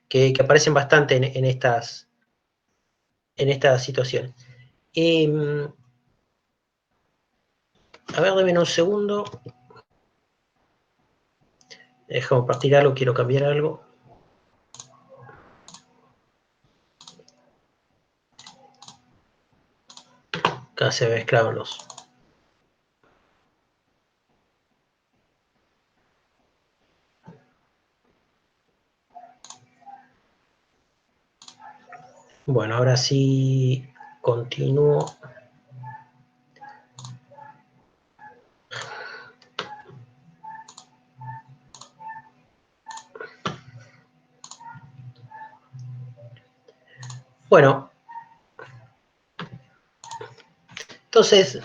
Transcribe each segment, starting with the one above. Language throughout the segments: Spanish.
que aparecen bastante en estas situaciones. A ver, denme un segundo. Dejo compartir algo, quiero cambiar algo. Acá se mezclaron los. Bueno, ahora sí continúo. Bueno, entonces,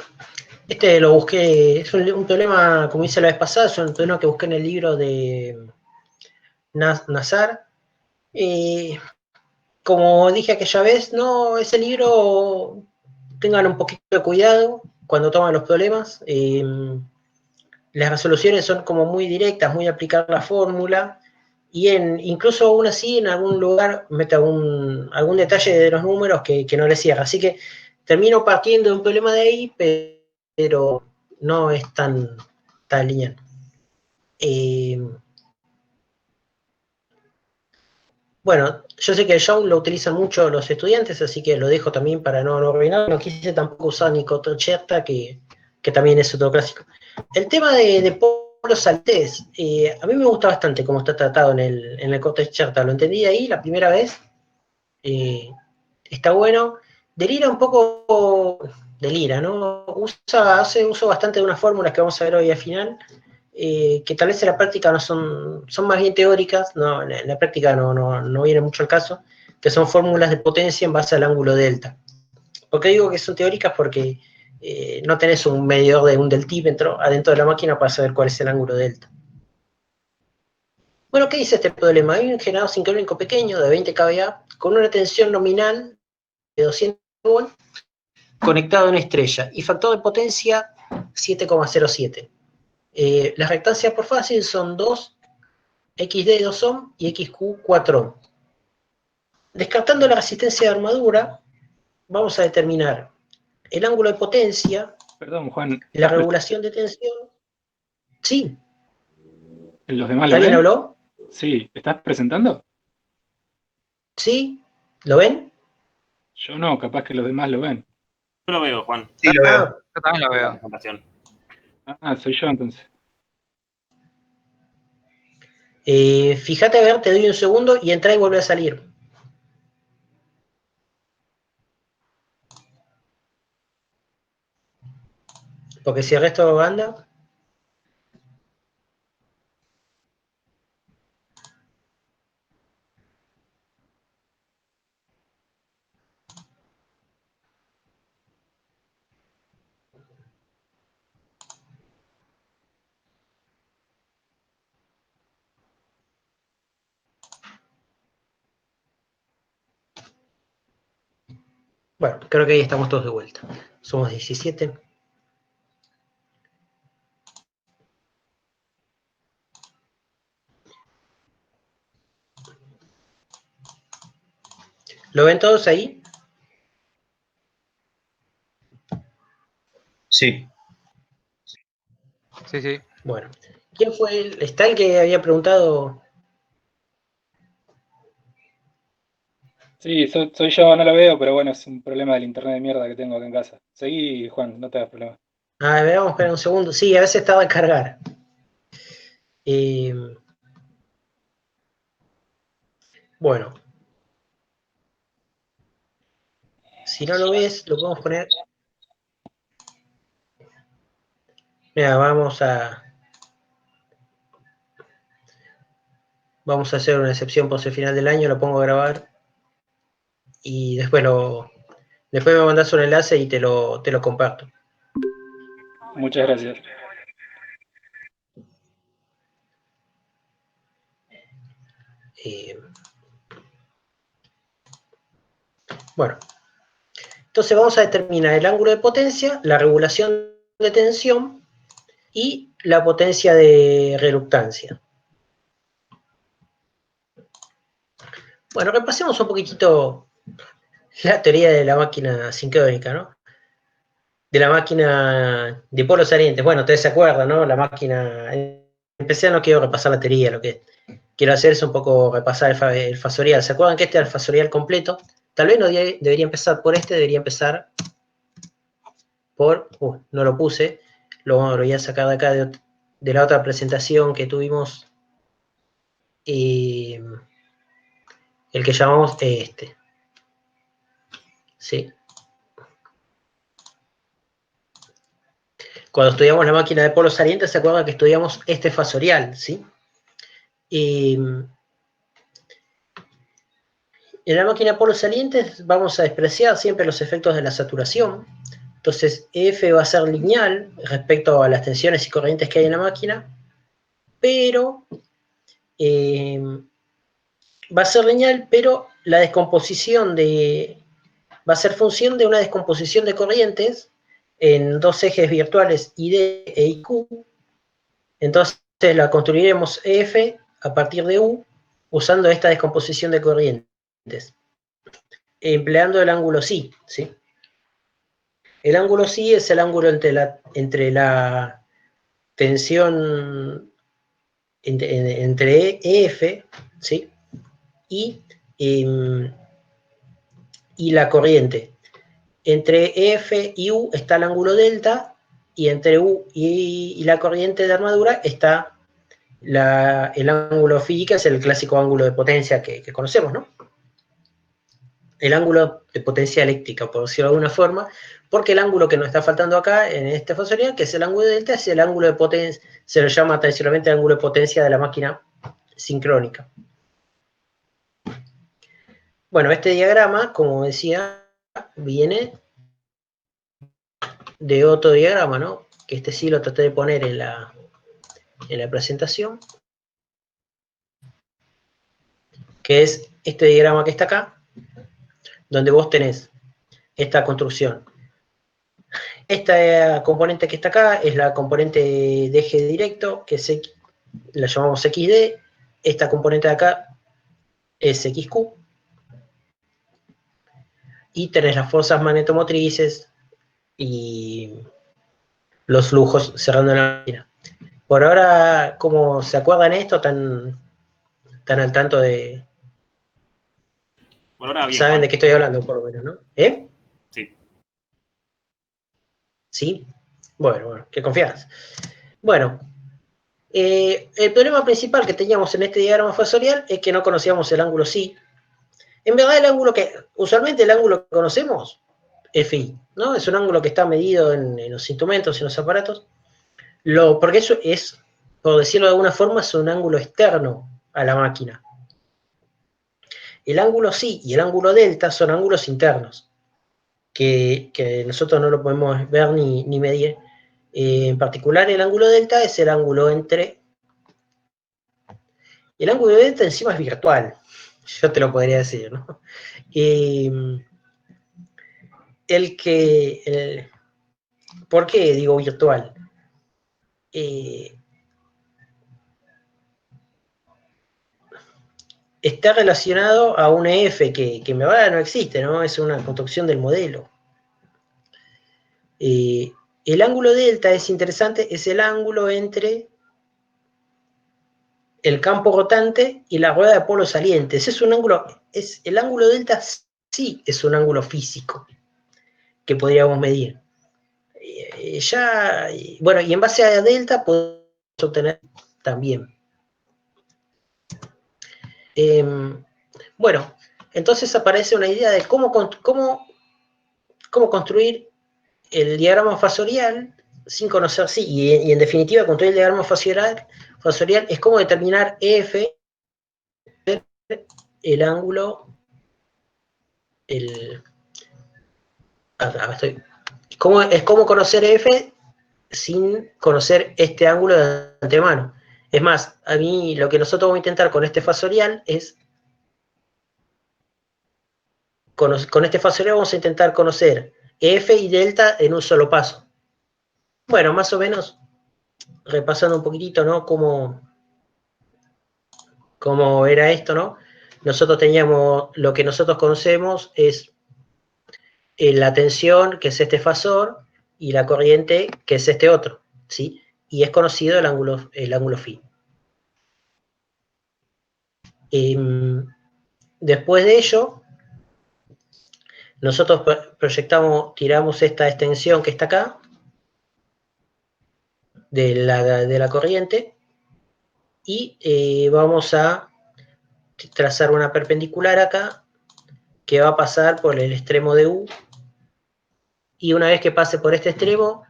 este lo busqué, es un problema, como hice la vez pasada, es un problema que busqué en el libro de Nazar. Como dije aquella vez, no, ese libro, tengan un poquito de cuidado cuando toman los problemas. Las resoluciones son como muy directas, muy aplicar la fórmula, y incluso aún así en algún lugar mete algún detalle de los números que no le cierra. Así que termino partiendo de un problema de ahí, pero no es tan lineal. Bueno, yo sé que el show lo utilizan mucho los estudiantes, así que lo dejo también para no arruinar. No quise tampoco usar Nicoto Cherta, que también es otro clásico. El tema de Polo Saltés, a mí me gusta bastante cómo está tratado en el Coto Cherta. Lo entendí ahí la primera vez. Está bueno. Delira un poco, delira, ¿no? Hace uso bastante de unas fórmulas que vamos a ver hoy al final, que tal vez en la práctica no son más bien teóricas, no, en la práctica no viene mucho al caso, que son fórmulas de potencia en base al ángulo delta. ¿Por qué digo que son teóricas? Porque no tenés un medidor de un deltímetro adentro de la máquina para saber cuál es el ángulo delta. Bueno, ¿qué dice este problema? Hay un generador sincrónico pequeño de 20 kVA con una tensión nominal de 200 volts conectado a una estrella y factor de potencia 7,07. Las rectancias por fase son 2, XD 2 ohm y XQ 4 ohm. Descartando la resistencia de armadura, vamos a determinar el ángulo de potencia. Perdón, Juan. La regulación de tensión. Sí. ¿Los demás lo ¿Alguien ven? habló? Sí. ¿Estás presentando? Sí. ¿Lo ven? Yo no, capaz que los demás lo ven. Yo lo veo, Juan. Sí, lo veo. Yo también lo veo. Soy yo entonces. Fíjate, a ver, te doy un segundo y entra y vuelve a salir. Porque si el resto anda. Bueno, creo que ahí estamos todos de vuelta. Somos 17. ¿Lo ven todos ahí? Sí. Sí, sí. Bueno. ¿Quién fue está el que había preguntado? Sí, soy yo, no lo veo, pero bueno, es un problema del internet de mierda que tengo acá en casa. Seguí, Juan, no te hagas problema. A ver, vamos a esperar un segundo. Sí, a veces estaba a cargar. Bueno. Si no lo ves, lo podemos poner. Mira, vamos a hacer una excepción por el final del año, lo pongo a grabar y después me mandas un enlace y te lo comparto. Muchas gracias. Bueno, entonces vamos a determinar el ángulo de potencia, la regulación de tensión y la potencia de reluctancia. Bueno, repasemos un poquitito la teoría de la máquina sincrónica, ¿no? De la máquina de polos salientes. Bueno, ustedes se acuerdan, ¿no? La máquina... Empecé, no quiero repasar la teoría, lo que quiero hacer es un poco repasar el fasorial. ¿Se acuerdan que este era el fasorial completo? Tal vez no debería empezar por este, debería empezar por... no lo puse, lo voy a sacar de acá de la otra presentación que tuvimos, el que llamamos este. ¿Sí? Cuando estudiamos la máquina de polos salientes, ¿se acuerdan que estudiamos este fasorial? ¿Sí? En la máquina de polos salientes vamos a despreciar siempre los efectos de la saturación. Entonces, F va a ser lineal respecto a las tensiones y corrientes que hay en la máquina, pero va a ser lineal, pero la descomposición va a ser función de una descomposición de corrientes en dos ejes virtuales ID e IQ. Entonces la construiremos F a partir de U usando esta descomposición de corrientes, empleando el ángulo Psi, ¿sí? El ángulo Psi es el ángulo entre la tensión entre EF, ¿sí? Y la corriente. Entre EF y U está el ángulo delta, y entre U y la corriente de armadura está el ángulo phi, que es el clásico ángulo de potencia que conocemos, ¿no? El ángulo de potencia eléctrica, por decirlo de alguna forma, porque el ángulo que nos está faltando acá en este fasorial, que es el ángulo de delta, es el ángulo de potencia, se lo llama tradicionalmente el ángulo de potencia de la máquina sincrónica. Bueno, este diagrama, como decía, viene de otro diagrama, ¿no? Que este sí lo traté de poner en la presentación, que es este diagrama que está acá, donde vos tenés esta construcción. Esta componente que está acá es la componente de eje directo, que la llamamos XD. Esta componente de acá es XQ. Y tenés las fuerzas magnetomotrices y los flujos cerrando la máquina. Por ahora, ¿cómo se acuerdan esto? ¿Están al tanto de...? Por ahora bien, ¿Saben Juan. de qué estoy hablando, por lo menos, no? Sí. ¿Sí? Bueno, qué confianza. Bueno, el problema principal que teníamos en este diagrama fasorial es que no conocíamos el ángulo Psi. En verdad, usualmente el ángulo que conocemos es phi, ¿no? Es un ángulo que está medido en los instrumentos y en los aparatos. Porque eso es, por decirlo de alguna forma, es un ángulo externo a la máquina. El ángulo Psi y el ángulo delta son ángulos internos, que nosotros no lo podemos ver ni medir. En particular, el ángulo delta es el ángulo entre... El ángulo delta encima es virtual, yo te lo podría decir, ¿no? ¿Por qué digo virtual? Está relacionado a un EF que en verdad no existe, ¿no? Es una construcción del modelo. El ángulo delta es interesante, es el ángulo entre el campo rotante y la rueda de polos salientes. El ángulo delta sí es un ángulo físico que podríamos medir. Bueno, y en base a delta podemos obtener también. Bueno, entonces aparece una idea de cómo construir el diagrama fasorial sin conocer Psi, y en definitiva construir el diagrama fasorial es cómo determinar EF, el ángulo, es cómo conocer EF sin conocer este ángulo de antemano. Es más, a mí lo que nosotros vamos a intentar con este fasorial es, con este fasorial vamos a intentar conocer EF y delta en un solo paso. Bueno, más o menos, repasando un poquitito, ¿no? Cómo era esto, ¿no? nosotros teníamos, lo que nosotros conocemos es la tensión, que es este fasor, y la corriente, que es este otro, ¿sí? Y es conocido el ángulo phi. Después de ello, nosotros tiramos esta extensión que está acá, de la corriente, y vamos a trazar una perpendicular acá, que va a pasar por el extremo de U, y una vez que pase por este extremo,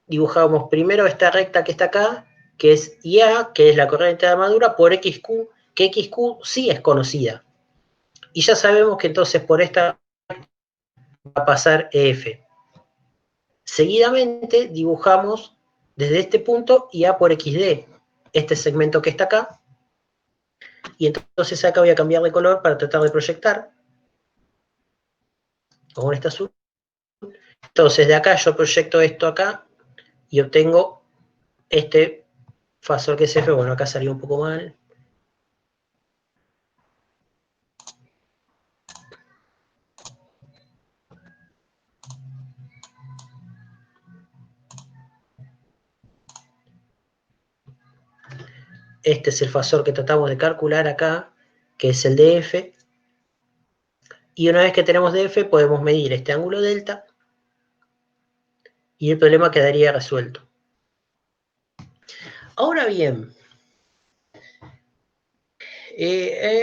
dibujamos primero esta recta que está acá, que es IA, que es la corriente de armadura, por XQ, que XQ sí es conocida. Y ya sabemos que entonces por esta va a pasar EF. Seguidamente dibujamos desde este punto IA por XD, este segmento que está acá, y entonces acá voy a cambiar de color para tratar de proyectar, con este azul. Entonces de acá yo proyecto esto acá, y obtengo este fasor que es F. Bueno, acá salió un poco mal. Este es el fasor que tratamos de calcular acá, que es el de F. Y una vez que tenemos DF, podemos medir este ángulo delta y el problema quedaría resuelto. Ahora bien,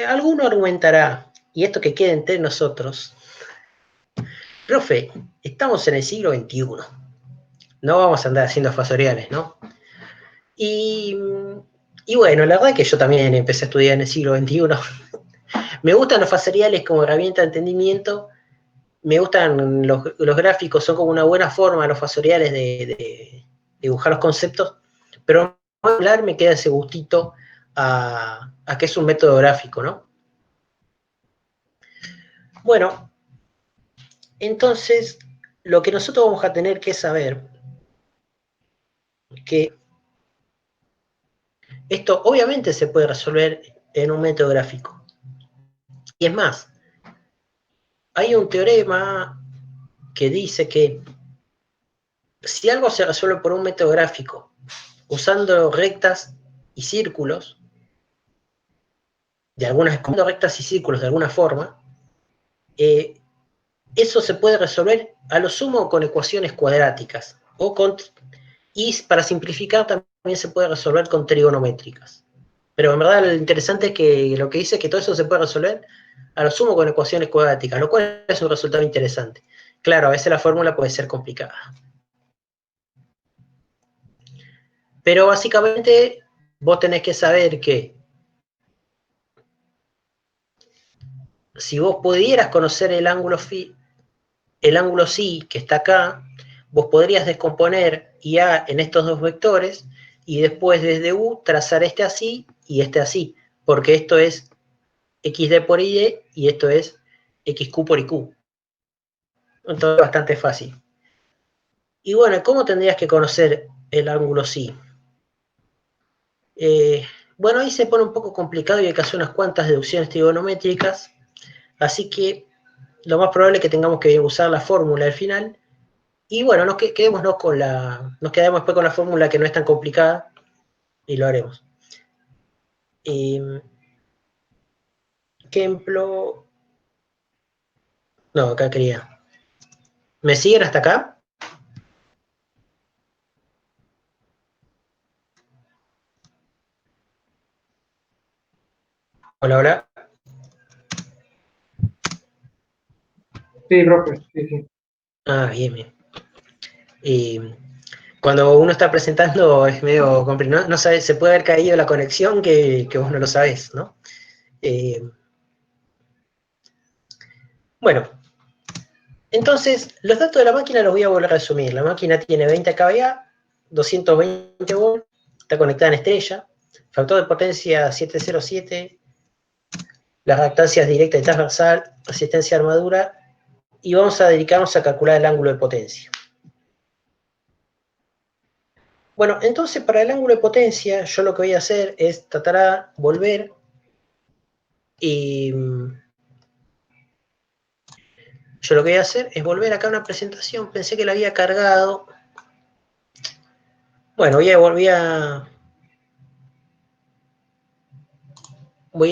alguno argumentará, y esto que quede entre nosotros, profe, estamos en el siglo XXI, no vamos a andar haciendo fasoriales, ¿no? Y bueno, la verdad es que yo también empecé a estudiar en el siglo XXI. Me gustan los fasoriales como herramienta de entendimiento, me gustan los gráficos, son como una buena forma los fasoriales de dibujar los conceptos, pero hablar me queda ese gustito a que es un método gráfico, ¿no? Bueno, entonces lo que nosotros vamos a tener que saber que esto obviamente se puede resolver en un método gráfico. Y es más, hay un teorema que dice que si algo se resuelve por un método gráfico usando rectas y círculos, rectas y círculos de alguna forma, eso se puede resolver a lo sumo con ecuaciones cuadráticas, y para simplificar también se puede resolver con trigonométricas. Pero en verdad lo interesante es que lo que dice es que todo eso se puede resolver a lo sumo con ecuaciones cuadráticas, lo cual es un resultado interesante. Claro, a veces la fórmula puede ser complicada. Pero básicamente vos tenés que saber que si vos pudieras conocer el ángulo psi que está acá, vos podrías descomponer IA en estos dos vectores y después desde U trazar este así y este así, porque esto es XD por ID y esto es XQ por IQ. Entonces es bastante fácil. Y bueno, ¿cómo tendrías que conocer el ángulo psi? Bueno, ahí se pone un poco complicado y hay que hacer unas cuantas deducciones trigonométricas, así que lo más probable es que tengamos que usar la fórmula al final. Y bueno, nos quedemos después con la fórmula que no es tan complicada y lo haremos. Ejemplo. No, acá quería. ¿Me siguen hasta acá? Hola, hola. Sí, profe, sí. Ah, bien, bien. Cuando uno está presentando es medio complicado, no sabe, se puede haber caído la conexión que vos no lo sabés, ¿no? Bueno, entonces los datos de la máquina los voy a volver a resumir. La máquina tiene 20 kVA, 220 volts, está conectada en estrella, factor de potencia 707, las reactancias directa y transversal, resistencia a armadura, y vamos a dedicarnos a calcular el ángulo de potencia. Bueno, entonces para el ángulo de potencia, yo lo que voy a hacer es tratar de volver Y yo lo que voy a hacer es volver acá a una presentación. Pensé que la había cargado. Bueno, voy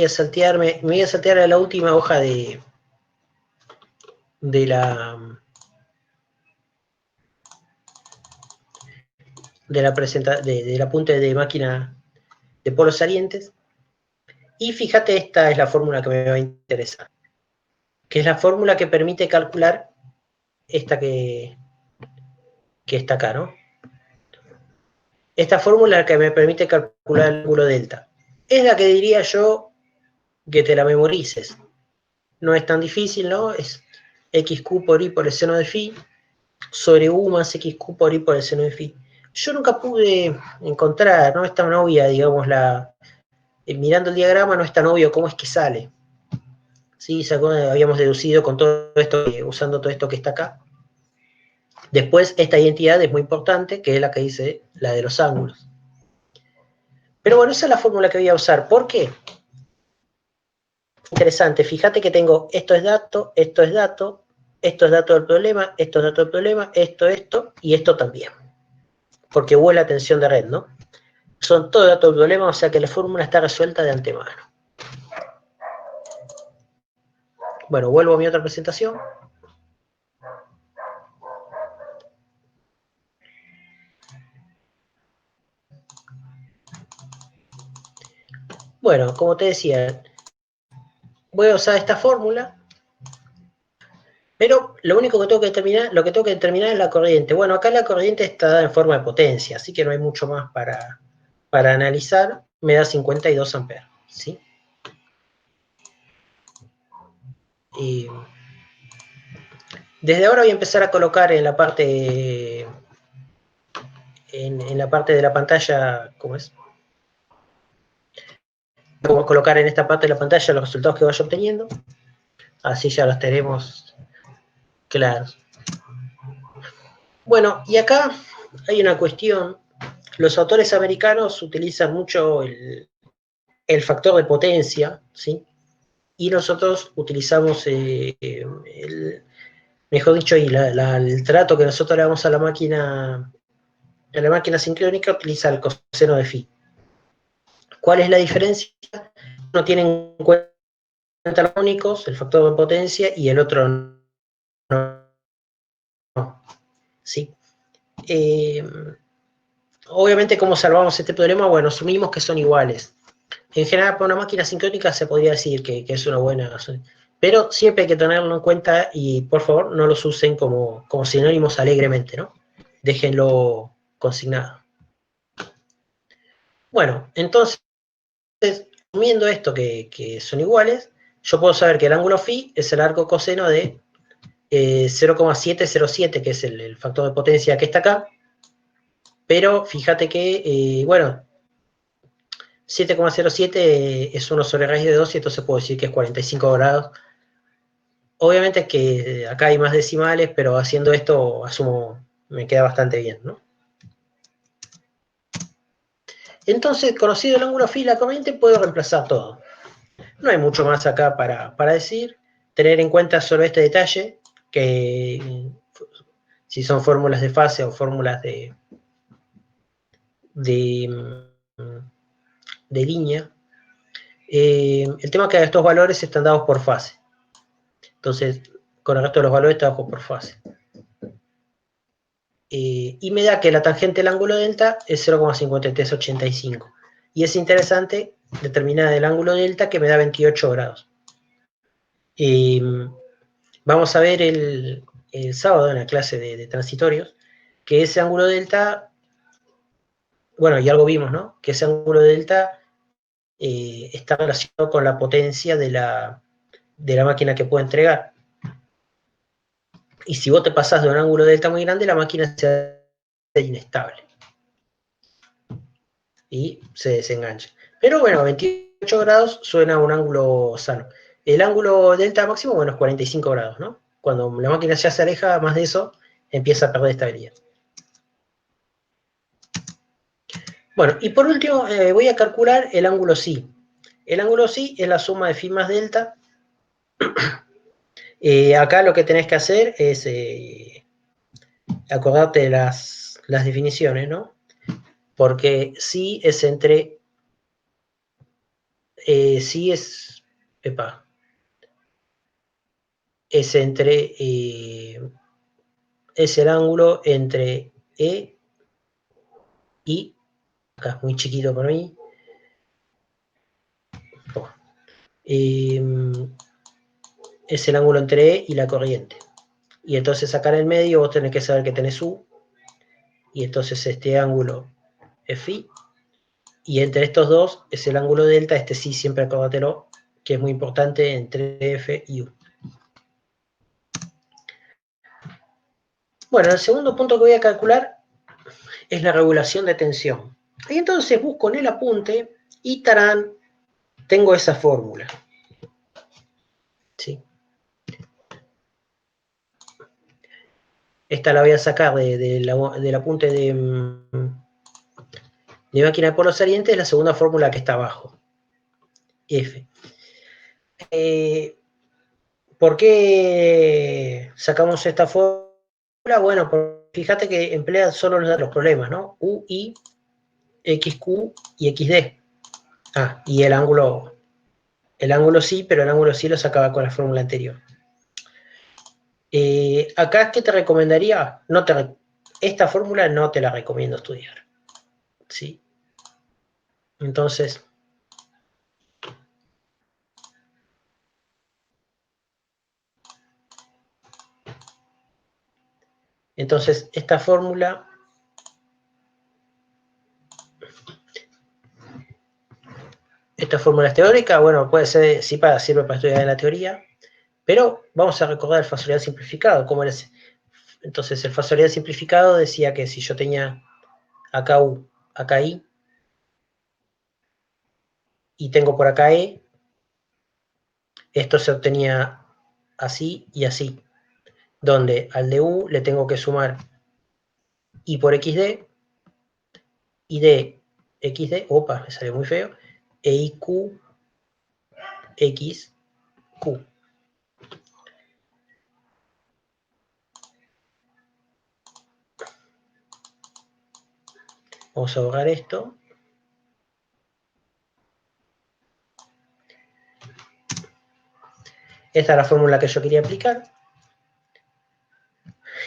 a saltearme, me voy a saltear a la última hoja de la del apunte de máquina de polos salientes. Y fíjate, esta es la fórmula que me va a interesar, que es la fórmula que permite calcular esta que está acá, ¿no? Esta fórmula es la que me permite calcular el ángulo delta. Es la que diría yo que te la memorices. No es tan difícil, ¿no? Es xq por y por el seno de phi sobre u más xq por y por el seno de phi. Yo nunca pude encontrar, no es tan obvia, digamos, mirando el diagrama no es tan obvio cómo es que sale. ¿Sí? Habíamos deducido con todo esto, usando todo esto que está acá. Después, esta identidad es muy importante, que es la que dice la de los ángulos. Pero bueno, esa es la fórmula que voy a usar. ¿Por qué? Interesante, fíjate que tengo esto es dato, esto es dato, esto es dato del problema, esto es dato del problema, esto y esto también. Porque hubo la tensión de red, ¿no? Son todo datos del problema, o sea que la fórmula está resuelta de antemano. Bueno, vuelvo a mi otra presentación. Bueno, como te decía, voy a usar esta fórmula, pero lo único que tengo que determinar es la corriente. Bueno, acá la corriente está dada en forma de potencia, así que no hay mucho más para analizar. Me da 52 amperes, ¿sí? Y desde ahora voy a empezar a colocar en la parte en la parte de la pantalla, ¿cómo es? Voy a colocar en esta parte de la pantalla los resultados que vaya obteniendo. Así ya los tenemos claros. Bueno, y acá hay una cuestión. Los autores americanos utilizan mucho el factor de potencia, ¿sí? Y nosotros utilizamos, mejor dicho, el trato que nosotros le damos a la máquina sincrónica utiliza el coseno de phi. ¿Cuál es la diferencia? Uno tiene en cuenta los únicos, el factor de potencia, y el otro no. ¿Sí? Obviamente, ¿cómo salvamos este problema? Bueno, asumimos que son iguales. En general, para una máquina sincrónica se podría decir que es una buena, pero siempre hay que tenerlo en cuenta y por favor no los usen como sinónimos alegremente, ¿no? Déjenlo consignado. Bueno, entonces, asumiendo esto que son iguales, yo puedo saber que el ángulo phi es el arco coseno de 0,707, que es el factor de potencia que está acá, pero fíjate que, bueno, 7,07 es 1 sobre raíz de 2 y entonces puedo decir que es 45 grados. Obviamente es que acá hay más decimales, pero haciendo esto asumo, me queda bastante bien, ¿no? Entonces, conocido el ángulo phi, la corriente, puedo reemplazar todo. No hay mucho más acá para decir. Tener en cuenta solo este detalle, que si son fórmulas de fase o fórmulas de línea, el tema es que estos valores están dados por fase. Entonces, con el resto de los valores está dados por fase. Y me da que la tangente del ángulo delta es 0,5385. Y es interesante determinar el ángulo delta que me da 28 grados. Vamos a ver el sábado en la clase de transitorios que ese ángulo delta, bueno, y algo vimos, ¿no? Que ese ángulo delta está relacionado con la potencia de la máquina que puede entregar. Y si vos te pasás de un ángulo delta muy grande, la máquina se hace inestable. Y se desengancha. Pero bueno, 28 grados suena a un ángulo sano. El ángulo delta máximo, bueno, es 45 grados, ¿no? Cuando la máquina ya se aleja más de eso, empieza a perder estabilidad. Bueno, y por último voy a calcular el ángulo psi. El ángulo psi es la suma de phi más delta. Acá lo que tenés que hacer es acordarte de las definiciones, ¿no? Porque psi es entre... psi es... Epa, es entre... es el ángulo entre E y... Acá es muy chiquito para mí. Es el ángulo entre E y la corriente. Y entonces acá en el medio vos tenés que saber que tenés U. Y entonces este ángulo es phi. Y entre estos dos es el ángulo delta. Este sí, siempre acórdatelo, que es muy importante, entre F y U. Bueno, el segundo punto que voy a calcular es la regulación de tensión. Y entonces busco en el apunte y tarán, tengo esa fórmula. ¿Sí? Esta la voy a sacar del apunte de máquina de polos salientes, es la segunda fórmula que está abajo. F. ¿Por qué sacamos esta fórmula? Bueno, fíjate que emplea solo los problemas, ¿no? U, I, XQ y XD. Ah, y el ángulo sí, pero el ángulo sí lo sacaba con la fórmula anterior. Acá, ¿qué te recomendaría? Esta fórmula no te la recomiendo estudiar. ¿Sí? Entonces, esta fórmula es teórica, bueno, puede ser, sí, sirve para estudiar en la teoría, pero vamos a recordar el fasorial simplificado. ¿Cómo era ese? Entonces, el fasorial simplificado decía que si yo tenía acá U, acá I, y tengo por acá E, esto se obtenía así y así, donde al de U le tengo que sumar I por XD, y de XD, opa, me salió muy feo, e IQ XQ. Vamos a borrar esto. Esta es la fórmula que yo quería aplicar.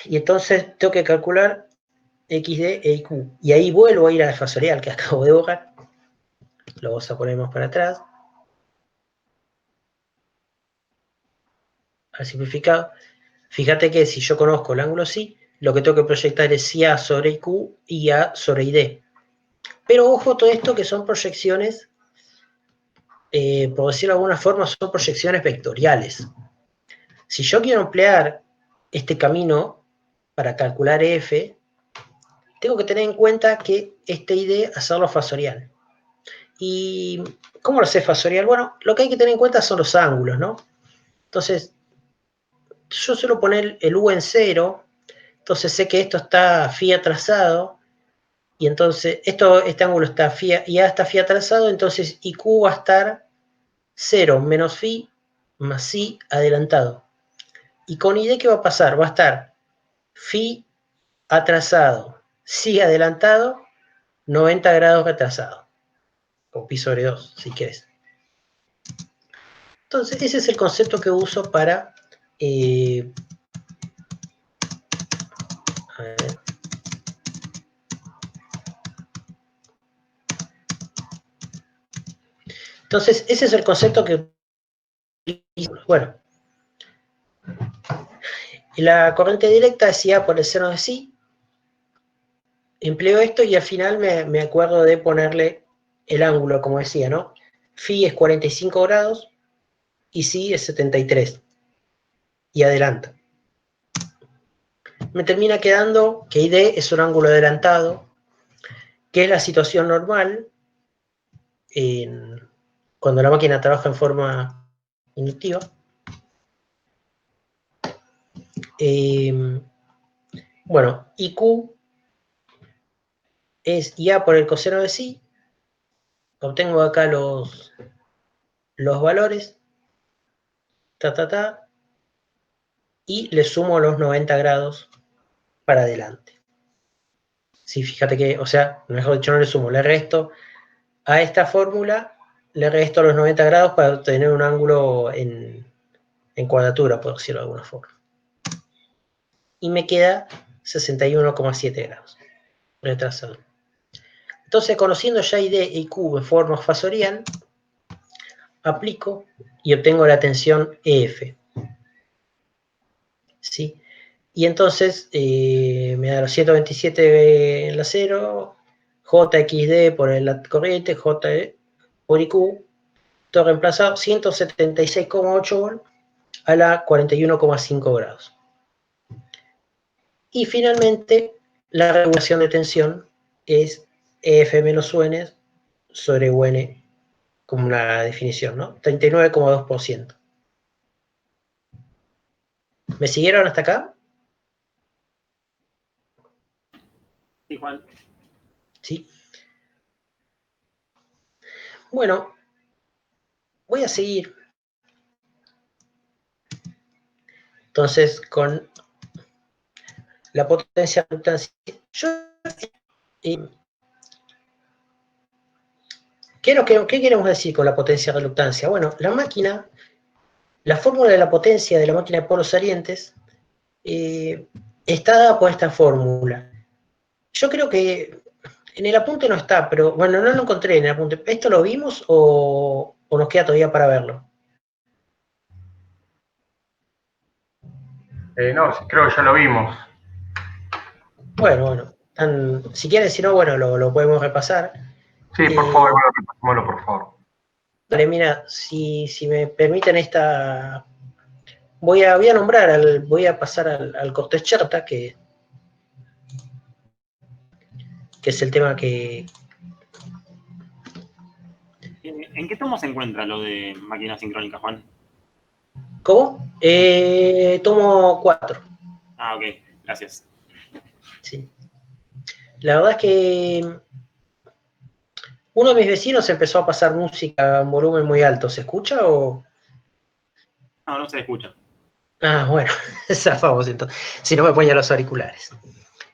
Y entonces tengo que calcular XD e IQ. Y ahí vuelvo a ir al fasorial que acabo de borrar. Lo vamos a poner más para atrás. Al simplificado. Fíjate que si yo conozco el ángulo psi, lo que tengo que proyectar es si A sobre IQ y A sobre ID. Pero ojo todo esto que son proyecciones, por decirlo de alguna forma, son proyecciones vectoriales. Si yo quiero emplear este camino para calcular F, tengo que tener en cuenta que este ID hacerlo fasorial. ¿Y cómo lo sé fasorial? Bueno, lo que hay que tener en cuenta son los ángulos, ¿no? Entonces, yo suelo poner el U en 0, entonces sé que esto está phi atrasado, y entonces este ángulo está phi, y A está phi atrasado, entonces IQ va a estar 0 menos phi más psi adelantado. Y con ID, ¿qué va a pasar? Va a estar phi atrasado, psi adelantado, 90 grados retrasado, o pi sobre 2, si quieres. Entonces, ese es el concepto que uso para... a ver. Entonces, ese es el concepto que... Bueno, la corriente directa es A por el seno de psi. Empleo esto y al final me acuerdo de ponerle el ángulo, como decía, ¿no? Phi es 45 grados y psi es 73. Y adelanta. Me termina quedando que ID es un ángulo adelantado, que es la situación normal cuando la máquina trabaja en forma inductiva. Bueno, IQ es IA por el coseno de psi. Obtengo acá los los valores, y le sumo los 90 grados para adelante. Sí, fíjate que, o sea, mejor dicho, no le sumo, le resto a esta fórmula, le resto los 90 grados para obtener un ángulo en cuadratura, por decirlo de alguna forma. Y me queda 61,7 grados retrasado. Entonces, conociendo ya ID y Q en forma fasorial, aplico y obtengo la tensión EF. ¿Sí? Y entonces me da los 127 en la 0, JXD por la corriente, J por IQ, todo reemplazado, 176,8 volt a la 41,5 grados. Y finalmente, la regulación de tensión es EF menos UN sobre UN como una definición, ¿no? 39,2%. ¿Me siguieron hasta acá? Sí, Juan. Sí. Bueno, voy a seguir. Entonces, con la potencia reductancia. ¿Qué queremos decir con la potencia reluctancia? Bueno, la máquina, la fórmula de la potencia de la máquina de polos salientes está dada por esta fórmula. Yo creo que en el apunte no está, pero bueno, no lo encontré en el apunte. ¿Esto lo vimos o nos queda todavía para verlo? No, creo que ya lo vimos. Bueno. Si quieren, si no, bueno, lo podemos repasar. Sí, por favor, bueno, repasémoslo, por favor. Vale, mira, si me permiten esta... Voy a nombrar, voy a pasar al Cortés Cherta, que es el tema que... ¿En qué tomo se encuentra lo de máquina sincrónica, Juan? ¿Cómo? Tomo 4. Ah, ok, gracias. Sí. La verdad es que uno de mis vecinos empezó a pasar música a un volumen muy alto. ¿Se escucha o...? No, no se escucha. Ah, bueno, zafamos entonces. Si no me ponía los auriculares.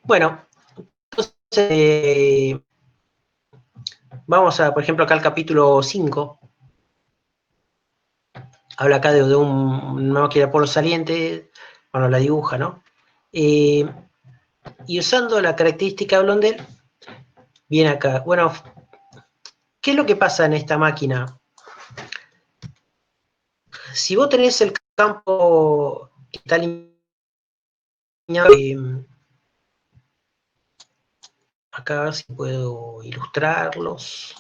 Bueno, entonces vamos a, por ejemplo, acá al capítulo 5. Habla acá de una máquina de polo saliente, bueno, la dibuja, ¿no? Y usando la característica de Blondel, viene acá. Bueno, ¿qué es lo que pasa en esta máquina? Si vos tenés el campo que está alineado, acá a ver si puedo ilustrarlos.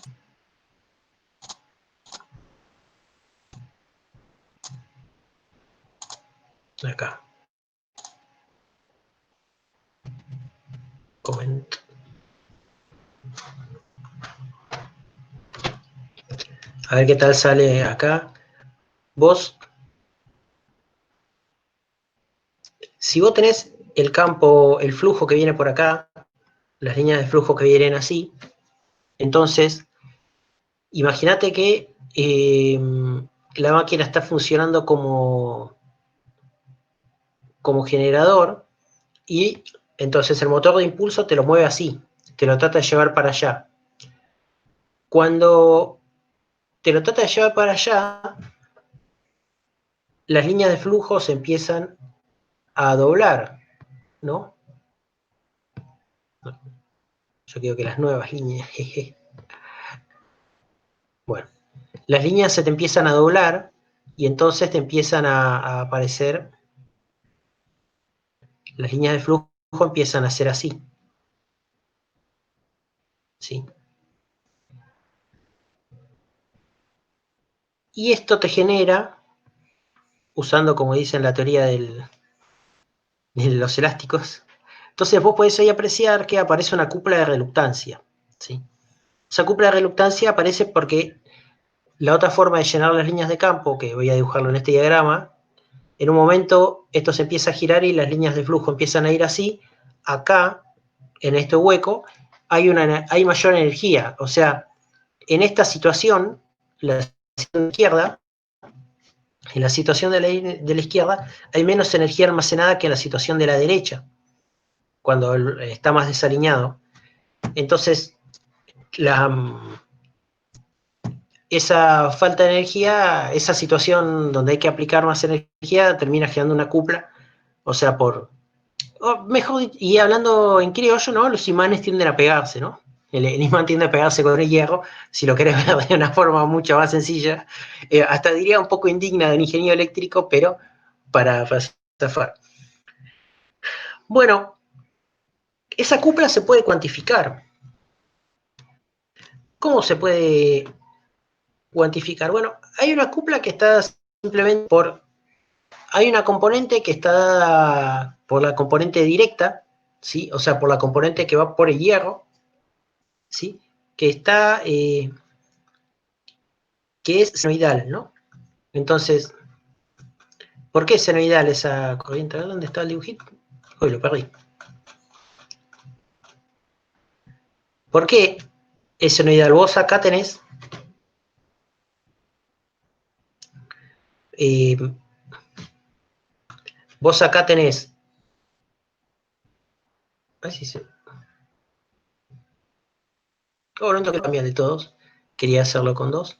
Acá. Comento. A ver qué tal sale acá. Vos, si vos tenés el campo, el flujo que viene por acá, las líneas de flujo que vienen así, entonces, imagínate que la máquina está funcionando como generador y entonces el motor de impulso te lo mueve así, te lo trata de llevar para allá. Cuando te lo trata de llevar para allá, las líneas de flujo se empiezan a doblar, ¿no? Yo quiero que las nuevas líneas, jeje. Bueno, las líneas se te empiezan a doblar y entonces te empiezan a aparecer, las líneas de flujo empiezan a ser así. ¿Sí? Y esto te genera, usando como dicen la teoría de los elásticos, entonces vos podés ahí apreciar que aparece una cúpula de reluctancia. ¿Sí? Esa cúpula de reluctancia aparece porque la otra forma de llenar las líneas de campo, que voy a dibujarlo en este diagrama, en un momento esto se empieza a girar y las líneas de flujo empiezan a ir así. Acá, en este hueco, hay mayor energía. O sea, en esta situación, las izquierda, en la situación de la izquierda, hay menos energía almacenada que en la situación de la derecha, cuando está más desalineado. Entonces, esa falta de energía, esa situación donde hay que aplicar más energía, termina generando una cupla, o sea, mejor, y hablando en criollo, ¿no? Los imanes tienden a pegarse, ¿no? El imán tiende a pegarse con el hierro, si lo querés ver de una forma mucho más sencilla, hasta diría un poco indigna de un ingeniero eléctrico, pero para zafar. Bueno, esa cupla se puede cuantificar. ¿Cómo se puede cuantificar? Bueno, hay una cupla que está simplemente hay una componente que está dada por la componente directa, ¿sí? O sea, por la componente que va por el hierro, ¿sí? Que es senoidal, ¿no? Entonces, ¿por qué es senoidal esa corriente? ¿Dónde está el dibujito? Uy, lo perdí. ¿Por qué es senoidal? Vos acá tenés a ver si se... Oh, no tengo que cambiar de todos. Quería hacerlo con dos.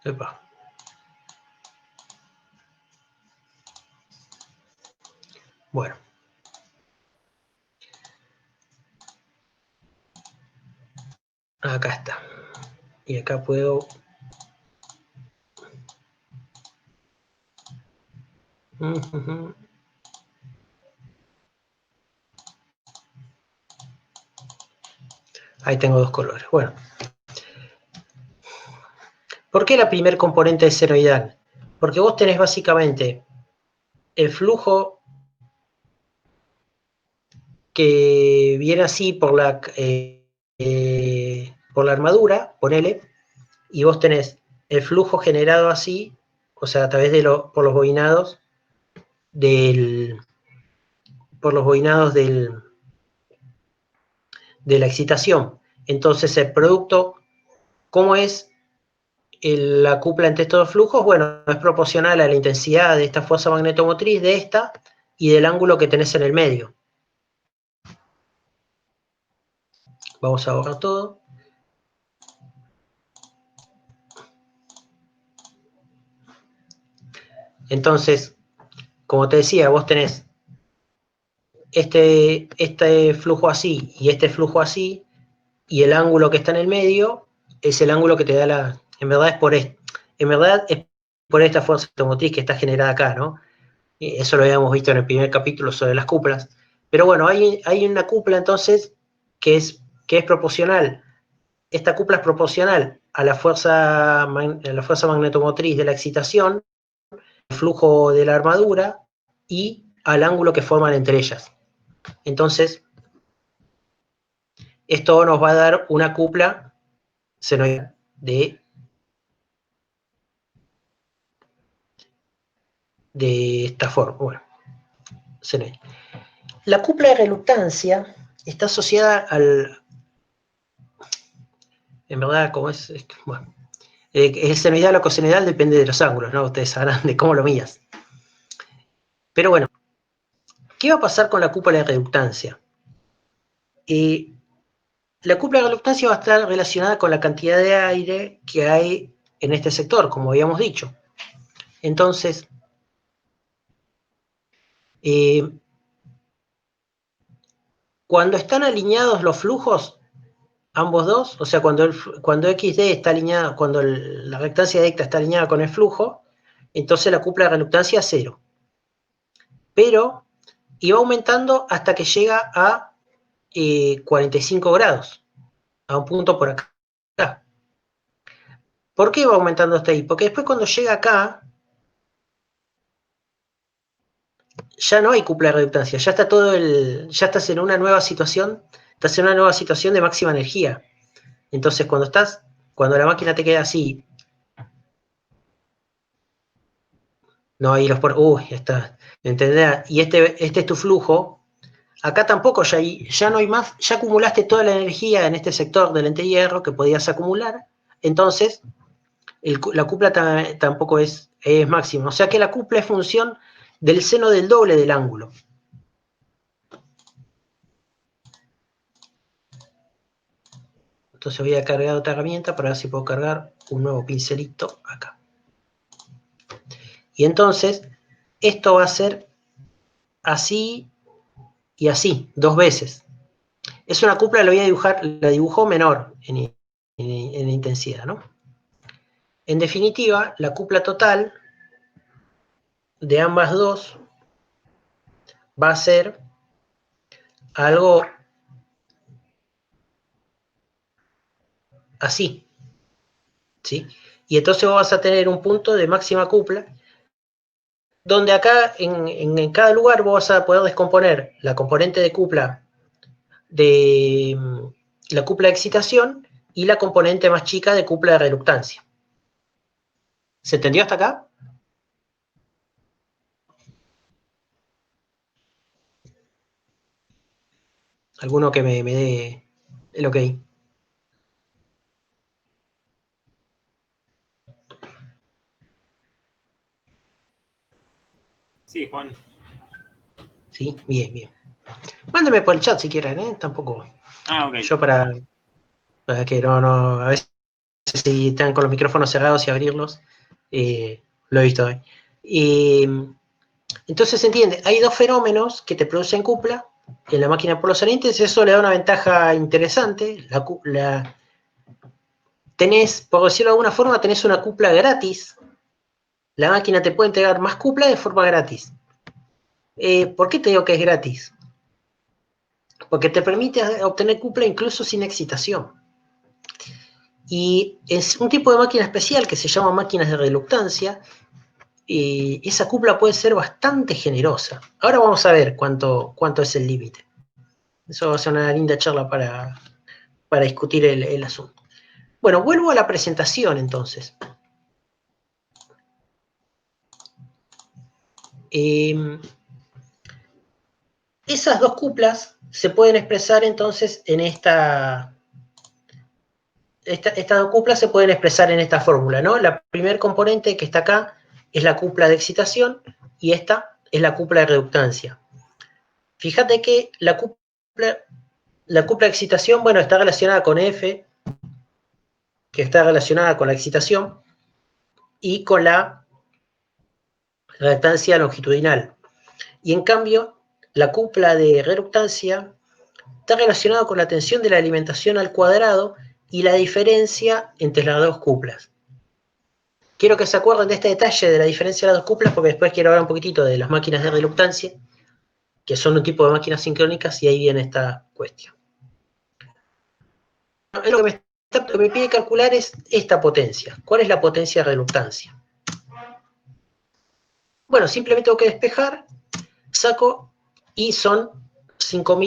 Epa. Bueno. Acá está. Y acá puedo... Ahí tengo dos colores. Bueno. ¿Por qué la primer componente es senoidal? Porque vos tenés básicamente el flujo que viene así por la armadura, ponele, y vos tenés el flujo generado así, o sea, a través por los bobinados de la excitación. Entonces el producto, ¿cómo es la cupla entre estos dos flujos? Bueno, es proporcional a la intensidad de esta fuerza magnetomotriz, de esta, y del ángulo que tenés en el medio. Vamos a borrar todo. Entonces, como te decía, vos tenés este flujo así y este flujo así, y el ángulo que está en el medio es el ángulo que te da en verdad es por esta fuerza automotriz que está generada acá, ¿no? Eso lo habíamos visto en el primer capítulo sobre las cuplas. Pero bueno, hay una cupla entonces que es proporcional. Esta cupla es proporcional a la fuerza magnetomotriz de la excitación, el flujo de la armadura y al ángulo que forman entre ellas. Entonces, esto nos va a dar una cupla senoidal de esta forma. Bueno, senoidal. La cupla de reluctancia está asociada en verdad, como bueno, el senoidal o cosenoidal depende de los ángulos, ¿no? Ustedes sabrán de cómo lo midas. Pero bueno, ¿qué va a pasar con la cupla de reluctancia? La cupla de reluctancia va a estar relacionada con la cantidad de aire que hay en este sector, como habíamos dicho. Entonces, cuando están alineados los flujos, ambos dos, o sea, cuando XD está alineado, cuando la reluctancia directa está alineada con el flujo, entonces la cupla de reluctancia es 0. Pero, y va aumentando hasta que llega a 45 grados, a un punto por acá. ¿Por qué va aumentando hasta ahí? Porque después cuando llega acá, ya no hay cupla de reluctancia, ya estás en una nueva situación, de máxima energía. Entonces cuando la máquina te queda así, No, ahí los por... Uy, está. ¿Entendés? Y este es tu flujo. Acá tampoco, ya no hay más, ya acumulaste toda la energía en este sector del lente de hierro que podías acumular. Entonces, la cupla tampoco es máxima. O sea que la cupla es función del seno del doble del ángulo. Entonces voy a cargar otra herramienta para ver si puedo cargar un nuevo pincelito acá. Y entonces, esto va a ser así y así, 2 veces. Es una cupla, la voy a dibujar, la dibujo menor en intensidad, ¿no? En definitiva, la cupla total de ambas dos va a ser algo así, ¿sí? Y entonces vos vas a tener un punto de máxima cupla, donde acá en cada lugar vos vas a poder descomponer la componente de cupla de la cupla de excitación y la componente más chica de cupla de reluctancia. ¿Se entendió hasta acá? ¿Alguno que me dé el ok? Sí, Juan. Sí, bien, bien. Mándame por el chat si quieren, ¿eh? Tampoco. Ah, ok. Yo para que no, a veces si están con los micrófonos cerrados y abrirlos, lo he visto hoy. Entonces se entiende, hay dos fenómenos que te producen cupla en la máquina por los salientes, eso le da una ventaja interesante. Tenés, por decirlo de alguna forma, tenés una cupla gratis. La máquina te puede entregar más cupla de forma gratis. ¿Por qué te digo que es gratis? Porque te permite obtener cupla incluso sin excitación. Y es un tipo de máquina especial que se llama máquinas de reluctancia. Esa cupla puede ser bastante generosa. Ahora vamos a ver cuánto es el límite. Eso va a ser una linda charla para discutir el asunto. Bueno, vuelvo a la presentación entonces. Esas dos cuplas se pueden expresar entonces en estas dos cuplas se pueden expresar en esta fórmula, ¿no? La primer componente que está acá es la cupla de excitación y esta es la cupla de reductancia. Fíjate que la cupla de excitación, bueno, está relacionada con F, que está relacionada con la excitación, y con la reductancia longitudinal. Y en cambio, la cupla de reductancia está relacionada con la tensión de la alimentación al cuadrado y la diferencia entre las dos cuplas. Quiero que se acuerden de este detalle de la diferencia de las dos cuplas, porque después quiero hablar un poquitito de las máquinas de reluctancia, que son un tipo de máquinas sincrónicas, y ahí viene esta cuestión. Lo que me pide calcular es esta potencia. ¿Cuál es la potencia de reluctancia? Bueno, simplemente tengo que despejar, saco, y son 5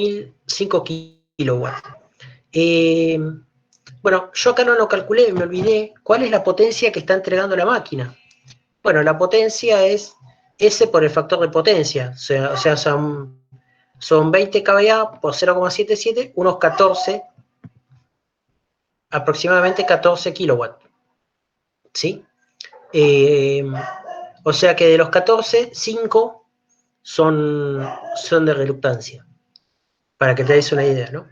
kilowatts. Bueno, yo acá no lo calculé, me olvidé. ¿Cuál es la potencia que está entregando la máquina? Bueno, la potencia es S por el factor de potencia. O sea son 20 kVA por 0,77, unos 14, aproximadamente 14 kilowatts. ¿Sí? O sea que de los 14, 5 son de reluctancia. Para que te des una idea, ¿no?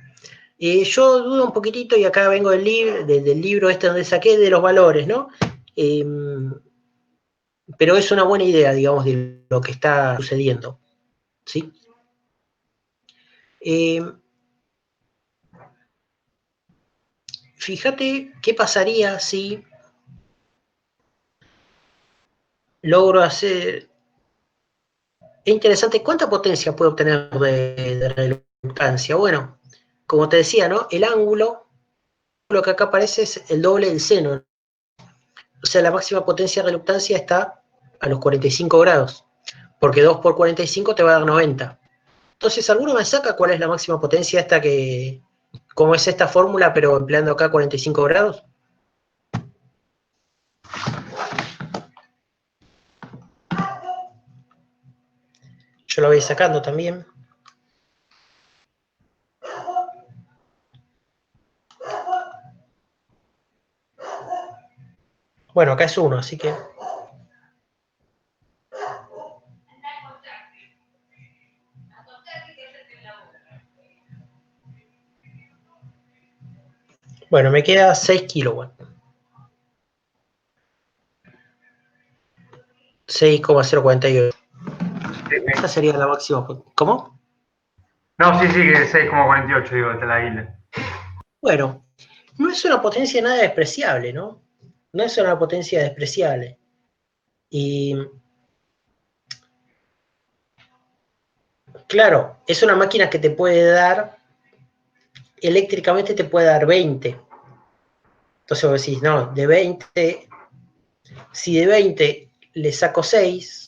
Yo dudo un poquitito, y acá vengo del libro este donde saqué de los valores, ¿no? Pero es una buena idea, digamos, de lo que está sucediendo, ¿sí? Fíjate qué pasaría si logro hacer... Es interesante, ¿cuánta potencia puedo obtener de reluctancia? Bueno, como te decía, ¿no? El ángulo, lo que acá aparece es el doble del seno. O sea, la máxima potencia de reluctancia está a los 45 grados, porque 2 por 45 te va a dar 90. Entonces, ¿alguno me saca cuál es la máxima potencia esta que... cómo es esta fórmula, pero empleando acá 45 grados? Yo la voy sacando también. Bueno, acá es 1, así que... Bueno, me queda 6 kilowatts. 6,048. Esa sería la máxima. ¿Cómo? No, sí, que 6,48, digo, de la isla. Bueno, no es una potencia nada despreciable, ¿no? No es una potencia despreciable. Y claro, es una máquina que te puede dar, eléctricamente te puede dar 20. Entonces vos decís, no, de 20, si de 20 le saco 6,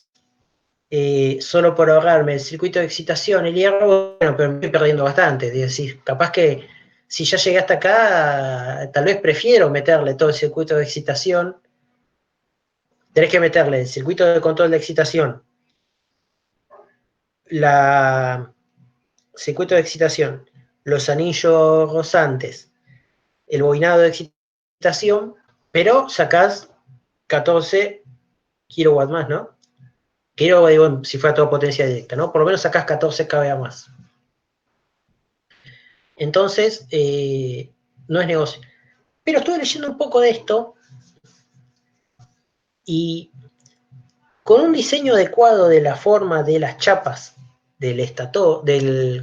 solo por ahorrarme el circuito de excitación, el hierro, bueno, pero me estoy perdiendo bastante. Es decir, capaz que si ya llegué hasta acá, tal vez prefiero meterle todo el circuito de excitación. Tenés que meterle el circuito de control de excitación, circuito de excitación, los anillos rozantes, el bobinado de excitación, pero sacás 14 kilowatts más, ¿no? Quiero, digo, si fuera toda potencia directa, ¿no? Por lo menos sacás 14 kVA más. Entonces, no es negocio. Pero estuve leyendo un poco de esto y con un diseño adecuado de la forma de las chapas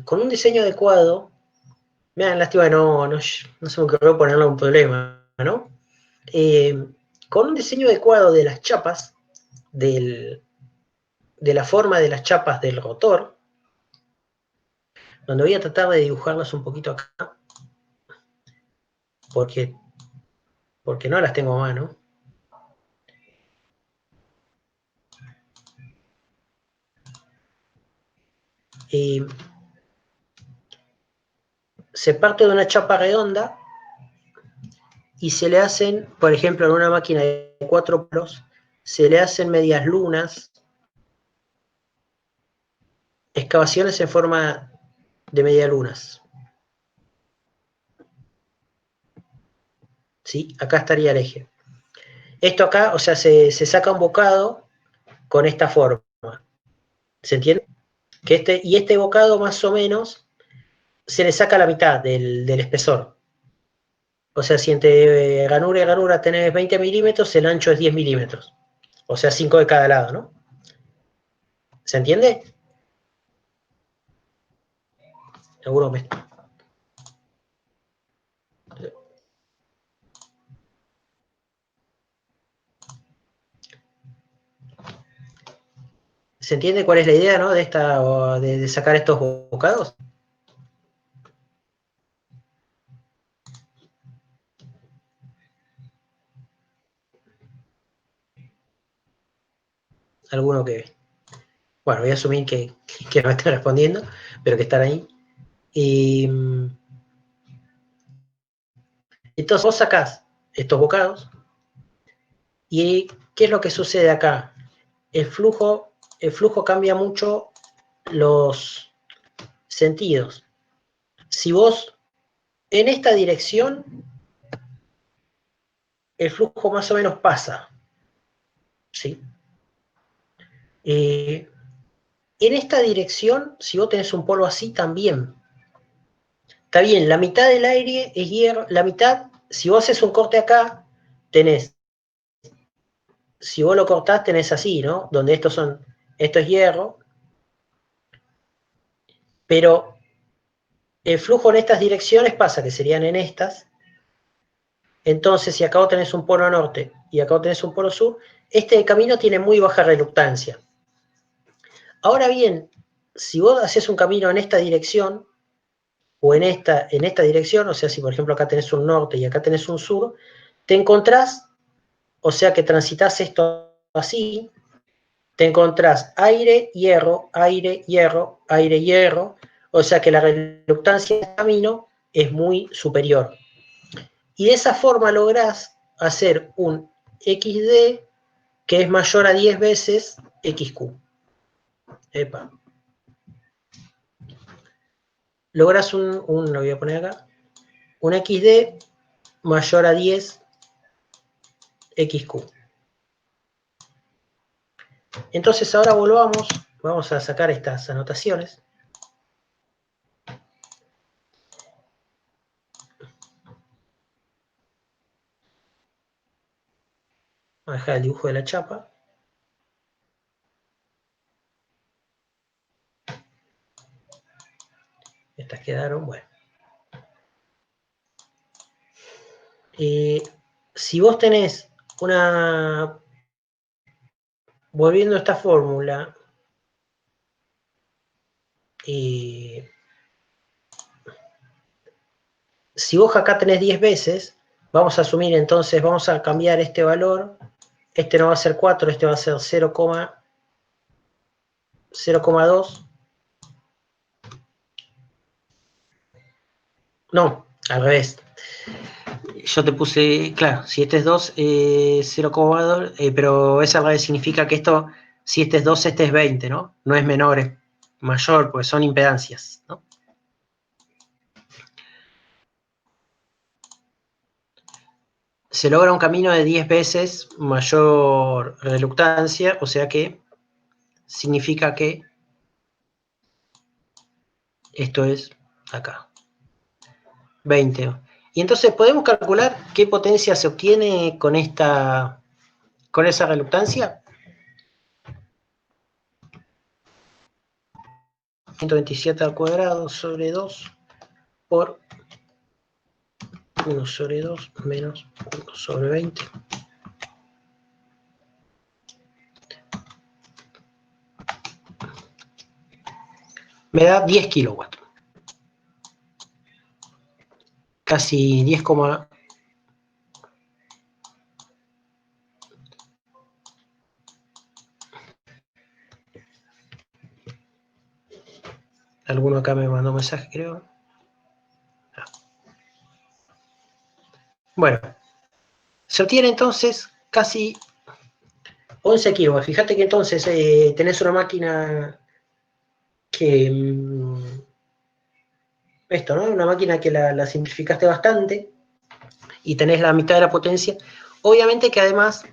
con un diseño adecuado, me dan lástima, no se me ocurrió ponerle un problema, ¿no? Con un diseño adecuado de las chapas, de la forma de las chapas del rotor, donde voy a tratar de dibujarlas un poquito acá, porque no las tengo a mano. Se parte de una chapa redonda y se le hacen, por ejemplo, en una máquina de 4 polos, se le hacen medias lunas, excavaciones en forma de medialunas. ¿Sí? Acá estaría el eje. Esto acá, o sea, se saca un bocado con esta forma. ¿Se entiende? Y este bocado más o menos se le saca la mitad del espesor. O sea, si entre ranura y ranura tenés 20 milímetros, el ancho es 10 milímetros. O sea, 5 de cada lado, ¿no? ¿Se entiende? Seguro me... ¿Se entiende cuál es la idea, ¿no? De sacar estos bocados. Alguno que... Bueno, voy a asumir que no está respondiendo, pero que están ahí. Y entonces vos sacás estos bocados y ¿qué es lo que sucede acá? El flujo cambia mucho los sentidos. Si vos en esta dirección, el flujo más o menos pasa, ¿sí? En esta dirección, si vos tenés un polo así, también. Está bien, la mitad del aire es hierro, la mitad, si vos haces un corte acá, si vos lo cortás, tenés así, ¿no? Donde esto es hierro, pero el flujo en estas direcciones pasa, que serían en estas. Entonces, si acá vos tenés un polo norte y acá vos tenés un polo sur, este camino tiene muy baja reluctancia. Ahora bien, si vos haces un camino en esta dirección, o en esta dirección, o sea, si por ejemplo acá tenés un norte y acá tenés un sur, te encontrás, o sea que transitas esto así, te encontrás aire, hierro, aire, hierro, aire, hierro, o sea que la reluctancia del camino es muy superior. Y de esa forma lográs hacer un XD que es mayor a 10 veces XQ. Epa. logras lo voy a poner acá, un XD mayor a 10 XQ. Entonces ahora vamos a sacar estas anotaciones. Vamos a dejar el dibujo de la chapa. Estas quedaron, bueno. Si vos tenés volviendo a esta fórmula, si vos acá tenés 10 veces, vamos a asumir entonces, vamos a cambiar este valor, este no va a ser 4, este va a ser 0,2. No, al revés. Yo te puse, claro, si este es 2, 0,2, pero esa al revés significa que esto, si este es 2, este es 20, ¿no? No es menor, es mayor, pues son impedancias, ¿no? Se logra un camino de 10 veces mayor reluctancia, o sea que significa que esto es acá, 20. Y entonces podemos calcular qué potencia se obtiene con esa reluctancia. 127 al cuadrado sobre 2 por 1 sobre 2 menos 1 sobre 20. Me da 10 kilowatts. Casi 10, alguno acá me mandó un mensaje, creo. Bueno, se obtiene entonces casi 11 kilowatts. Fíjate que entonces tenés una máquina que... esto, ¿no? Una máquina que la simplificaste bastante y tenés la mitad de la potencia. Obviamente que además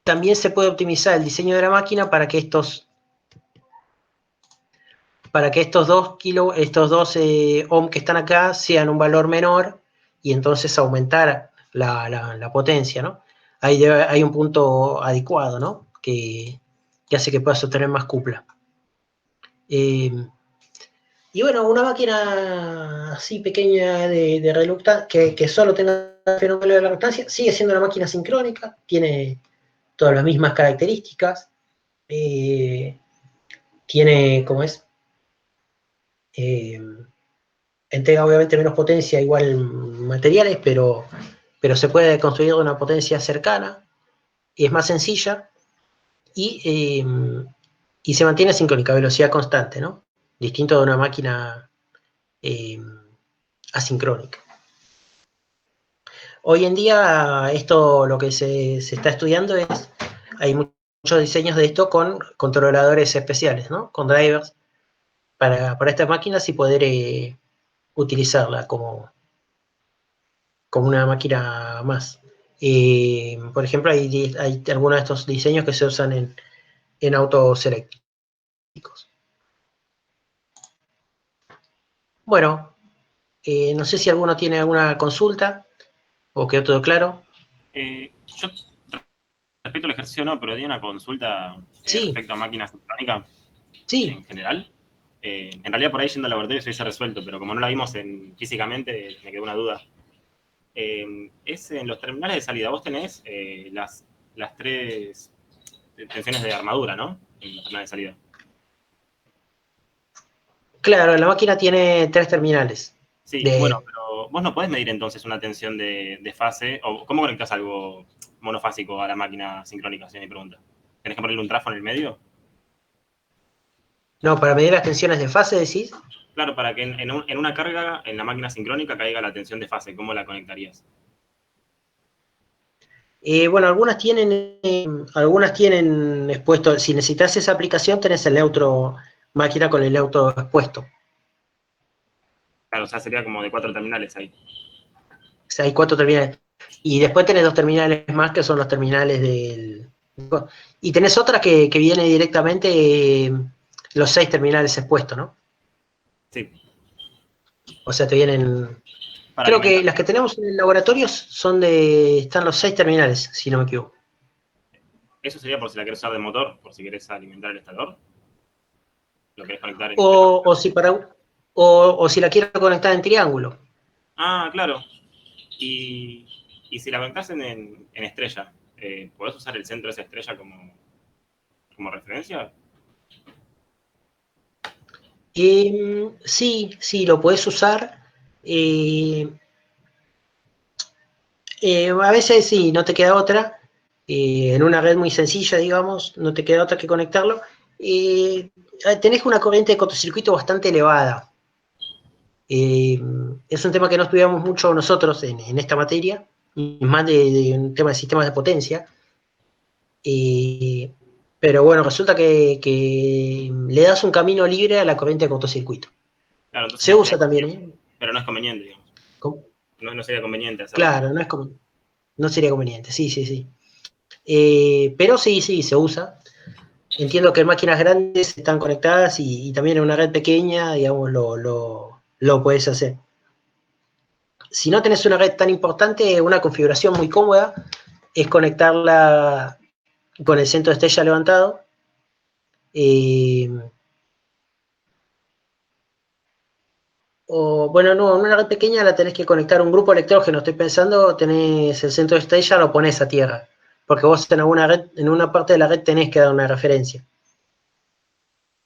también se puede optimizar el diseño de la máquina para que estos 2 ohm que están acá sean un valor menor y entonces aumentar la potencia, ¿no? Hay un punto adecuado, ¿no? Que hace que puedas obtener más cupla. Y bueno, una máquina así pequeña de reluctancia, que solo tenga el fenómeno de la reluctancia, sigue siendo una máquina sincrónica, tiene todas las mismas características, tiene, ¿cómo es? Entrega obviamente menos potencia, igual materiales, pero se puede construir de una potencia cercana, y es más sencilla, y se mantiene sincrónica, velocidad constante, ¿no? Distinto de una máquina asincrónica. Hoy en día, esto lo que se está estudiando es, hay muchos diseños de esto con controladores especiales, ¿no? Con drivers para estas máquinas y poder utilizarla como una máquina más. Por ejemplo, hay algunos de estos diseños que se usan en autos eléctricos. Bueno, no sé si alguno tiene alguna consulta o quedó todo claro. Yo, respecto al ejercicio, no, pero tenía una consulta Sí. respecto a máquinas sincrónicas Sí. en general. En realidad, por ahí yendo al laboratorio se hubiese resuelto, pero como no la vimos físicamente, me quedó una duda. Es en los terminales de salida, vos tenés las 3 tensiones de armadura, ¿no? En los terminales de salida. Claro, la máquina tiene 3 terminales. Sí, bueno, pero vos no podés medir entonces una tensión de fase, o ¿cómo conectás algo monofásico a la máquina sincrónica? Si es mi pregunta. ¿Tenés que ponerle un trafo en el medio? No, para medir las tensiones de fase, decís. Claro, para que en una carga, en la máquina sincrónica, caiga la tensión de fase. ¿Cómo la conectarías? Bueno, algunas tienen expuesto, si necesitas esa aplicación, tenés el neutro máquina con el neutro expuesto. Claro, o sea, sería como de 4 terminales ahí. O sea, hay 4 terminales. Y después tenés 2 terminales más que son los terminales del... Y tenés otra que viene directamente los 6 terminales expuestos, ¿no? Sí. O sea, te vienen... Para Creo que alimentar. las que tenemos en el laboratorio son de... Están los 6 terminales, si no me equivoco. Eso sería por si la querés usar de motor, por si querés alimentar el estador. Lo querés conectar en tres O máquinas. si para... o si la quiero conectar en triángulo. Ah, claro. Y si la conectás en estrella, ¿podés usar el centro de esa estrella como referencia? Sí, sí, lo podés usar. Eh, a veces sí, no te queda otra. En una red muy sencilla, digamos, no te queda otra que conectarlo. Eh, tenés una corriente de cortocircuito bastante elevada. Es un tema que no estudiamos mucho nosotros en esta materia, y más de un tema de sistemas de potencia. Pero bueno, resulta que le das un camino libre a la corriente de cortocircuito. Claro, entonces Se no usa sería también, conveniente. ¿eh? Pero no es conveniente, digamos. No sería conveniente hacerlo. Claro, no es como, no sería conveniente, sí, sí, sí. Pero sí, sí, se usa. Entiendo que en máquinas grandes están conectadas y también en una red pequeña, digamos, lo puedes hacer. Si no tenés una red tan importante, una configuración muy cómoda es conectarla con el centro de estrella levantado. Eh, o, bueno, no, en una red pequeña la tenés que conectar a un grupo electrógeno. Estoy pensando, tenés el centro de estrella, lo pones a tierra. Porque vos en alguna red, en una parte de la red tenés que dar una referencia.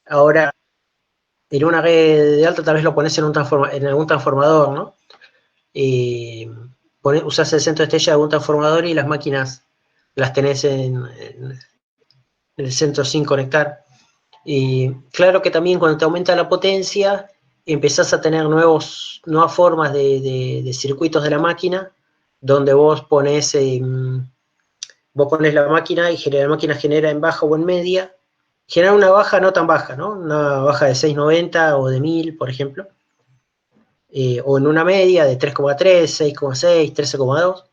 Ahora, en una red de alta tal vez lo pones en algún transformador, ¿no? Usás el centro de estrella de algún transformador y las máquinas las tenés en el centro sin conectar. Claro que también cuando te aumenta la potencia, empezás a tener nuevas formas de circuitos de la máquina, donde vos pones la máquina y la máquina genera en baja o en media, genera una baja no tan baja, ¿no? Una baja de 690 o de 1000, por ejemplo, o en una media de 3,3, 6,6, 13,2,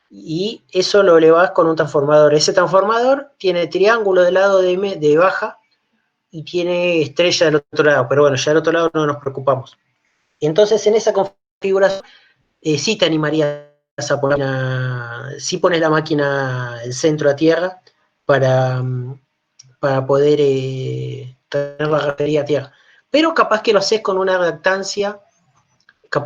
y eso lo elevás con un transformador. Ese transformador tiene triángulo del lado de baja y tiene estrella del otro lado, pero bueno, ya del otro lado no nos preocupamos. Entonces, en esa configuración, sí te animarías a poner sí pones la máquina, el centro a tierra, para, poder tener la referida a tierra. Pero capaz que lo haces con una reactancia, con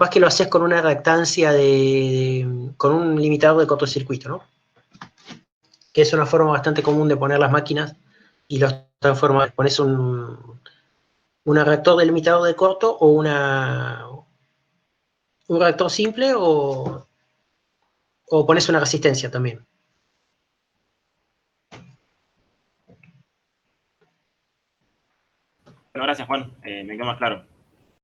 un limitador de cortocircuito, ¿no? Que es una forma bastante común de poner las máquinas y los transformadores. Pones un reactor delimitador de corto o un reactor simple o pones una resistencia también. Bueno, gracias, Juan. Me quedó más claro.